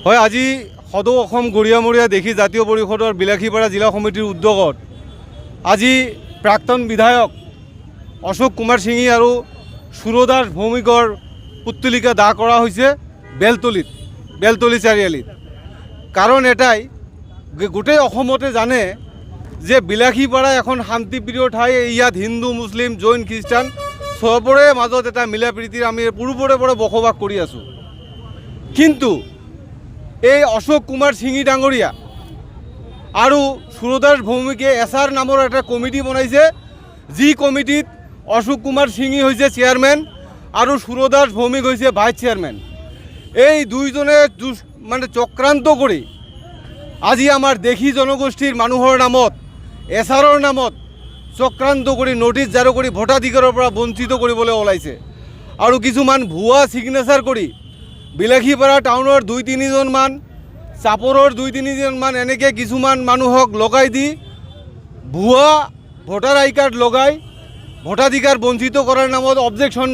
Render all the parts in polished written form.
হয়, আজি সদৌ অসম গৰিয়ামৰীয়া দেখি জাতীয় পৰিষদৰ বিলাসীপাৰা জিলা সমিতিৰ উদ্যোগত আজি প্ৰাক্তন বিধায়ক অশোক কুমাৰ সিঙি আৰু সুৰদাস ভৌমিকৰ পুতলিকা দাহ কৰা হৈছে বেলতলি চাৰিআলিত। কাৰণ এটাই, গোটেই অসমতে জানে যে বিলাসীপাৰা এখন শান্তিপ্ৰিয় ঠাই। ইয়াত হিন্দু, মুছলিম, জৈন, খ্ৰীষ্টান চবৰে মাজত এটা মিলা প্ৰীতিৰ আমি পূৰ্বৰে পৰা বসবাস কৰি আছোঁ। কিন্তু এই অশোক কুমাৰ সিঙি ডাঙৰীয়া আৰু সুৰদাস ভৌমিকে এছআৰ নামৰ এটা কমিটি বনাইছে, যি কমিটিত অশোক কুমাৰ সিঙি হৈছে চেয়াৰমেন আৰু সুৰদাস ভৌমিক হৈছে ভাইচ চেয়াৰমেন। এই দুইজনে চক্ৰান্ত কৰি আজি আমাৰ দেশী জনগোষ্ঠীৰ মানুহৰ নামত, এছআৰৰ নামত চক্ৰান্ত কৰি নটিচ জাৰি কৰি ভোটাধিকাৰৰ পৰা বঞ্চিত কৰিবলৈ ওলাইছে। আৰু কিছুমান ভুৱা ছিগনেচাৰ কৰি বিলাসীপাৰা টাউনৰ 2-3জন মান, চাপৰৰ 2-3জন মান এনেকৈ কিছুমান মানুহক লগাই দি ভুৱা ভোটাৰ আই কাৰ্ড লগাই ভোটাধিকাৰ বঞ্চিত কৰাৰ নামত অবজেকশ্যন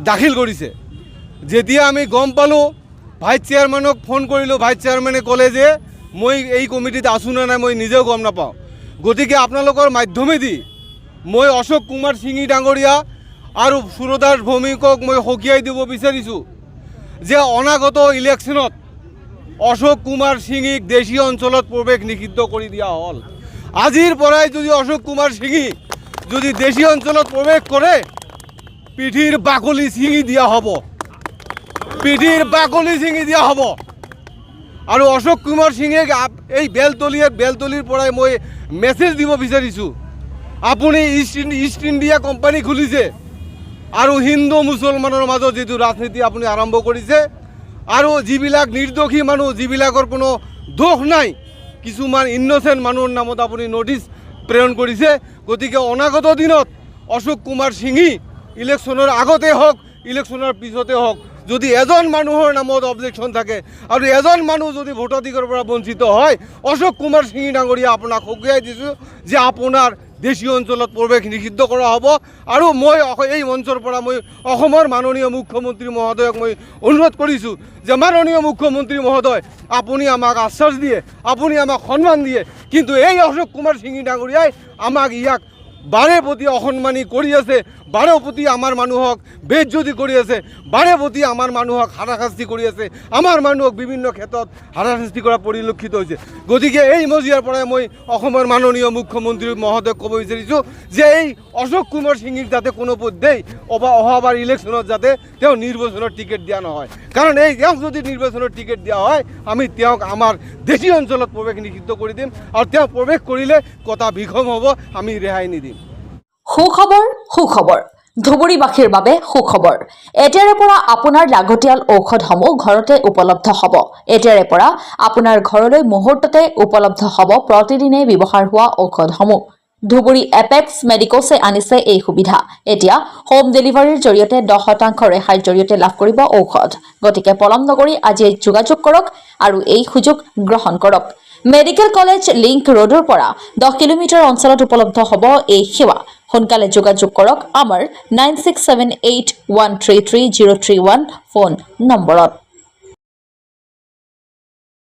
দাখিল কৰিছে। যেতিয়া আমি গম পালোঁ, ভাইচ চেয়াৰমেনক ফোন কৰিলোঁ। ভাইচ চেয়াৰমেনে ক'লে যে মই এই কমিটিত আছোঁ নে নাই মই নিজেও গম নাপাওঁ। গতিকে আপোনালোকৰ মাধ্যমেদি মই অশোক কুমাৰ সিঙি ডাঙৰীয়া আৰু সুৰদাস ভৌমিকক মই সকীয়াই দিব বিচাৰিছোঁ যে অনাগত ইলেকশ্যনত অশোক কুমাৰ সিঙিক দেশী অঞ্চলত প্ৰৱেশ নিষিদ্ধ কৰি দিয়া হ'ল। আজিৰ পৰাই যদি অশোক কুমাৰ সিঙি যদি দেশী অঞ্চলত প্ৰৱেশ কৰে, পিঠিৰ বাকলি ছিঙি দিয়া হ'ব, পিঠিৰ বাকলি ছিঙি দিয়া হ'ব। আৰু অশোক কুমাৰ সিঙে এই বেলতলিৰ পৰাই মই মেছেজ দিব বিচাৰিছোঁ, আপুনি ইষ্ট ইণ্ডিয়া কোম্পানী খুলিছে আৰু হিন্দু মুছলমানৰ মাজত যিটো ৰাজনীতি আপুনি আৰম্ভ কৰিছে, আৰু যিবিলাক নিৰ্দোষী মানুহ, যিবিলাকৰ কোনো দোষ নাই, কিছুমান ইন'চেণ্ট মানুহৰ নামত আপুনি নটিচ প্ৰেৰণ কৰিছে। গতিকে অনাগত দিনত অশোক কুমাৰ সিঙি ইলেকশ্যনৰ আগতে হওক, ইলেকশ্যনৰ পিছতে হওক, যদি এজন মানুহৰ নামত অবজেকশ্যন থাকে আৰু এজন মানুহ যদি ভোটাধিকাৰৰ পৰা বঞ্চিত হয়, অশোক কুমাৰ সিঙি ডাঙৰীয়া আপোনাক সকীয়াই দিছোঁ যে আপোনাৰ দেশী অঞ্চলত প্ৰৱেশ নিষিদ্ধ কৰা হ'ব। আৰু মই এই মঞ্চৰ পৰা মই অসমৰ মাননীয় মুখ্যমন্ত্ৰী মহোদয়ক মই অনুৰোধ কৰিছোঁ যে মাননীয় মুখ্যমন্ত্ৰী মহোদয়, আপুনি আমাক আশ্বাস দিয়ে, আপুনি আমাক সন্মান দিয়ে, কিন্তু এই অশোক কুমাৰ সিঙি ডাঙৰীয়াই আমাক ইয়াক বাৰে প্ৰতি অসন্মানী কৰি আছে, বাৰে প্ৰতি আমাৰ মানুহক বেইজ্জতি কৰি আছে, বাৰে প্ৰতি আমাৰ মানুহক হাৰাশাস্তি কৰি আছে, আমাৰ মানুহক বিভিন্ন ক্ষেত্ৰত হাৰাশাস্তি কৰা পৰিলক্ষিত হৈছে। গতিকে এই মজিয়াৰ পৰাই মই অসমৰ মাননীয় মুখ্যমন্ত্ৰী মহোদয়ক ক'ব বিচাৰিছোঁ যে এই অশোক কুমাৰ সিঙিক যাতে কোনোপধ্যেই অহাবাৰ ইলেকশ্যনত যাতে তেওঁ নিৰ্বাচনৰ টিকেট দিয়া নহয়। কাৰণ তেওঁক যদি নিৰ্বাচনৰ টিকেট দিয়া হয়, আমি তেওঁক আমাৰ দেশী অঞ্চলত প্ৰৱেশ নিষিদ্ধ কৰি দিম, আৰু তেওঁ প্ৰৱেশ কৰিলে কটা বিঘম হ'ব, আমি ৰেহাই নিদিম। সুখবৰ ধুবুৰীবাসীৰ বাবে সুখবৰ। এতিয়াৰে পৰা আপোনাৰ লাগতিয়াল ঔষধসমূহ ঘৰতে উপলব্ধ হ'ব। এতিয়াৰে পৰা আপোনাৰ ঘৰলৈ মুহূৰ্ততে উপলব্ধ হ'ব প্ৰতিদিনে ব্যৱহাৰ হোৱা ঔষধসমূহ। ধুবুৰী এপেক্স মেডিকোছে আনিছে এই সুবিধা। এতিয়া হোম ডেলিভাৰীৰ জৰিয়তে 10% ৰেহাইৰ জৰিয়তে লাভ কৰিব ঔষধ। গতিকে পলম নকৰি আজিয়ে যোগাযোগ কৰক আৰু এই সুযোগ গ্ৰহণ কৰক। মেডিকেল কলেজ লিংক ৰোডৰ পৰা 10 কিলোমিটাৰ অঞ্চলত উপলব্ধ হ'ব এই সেৱা। সোনকালে যোগাযোগ কৰক আমাৰ 9678133031 ফোন নম্বৰত।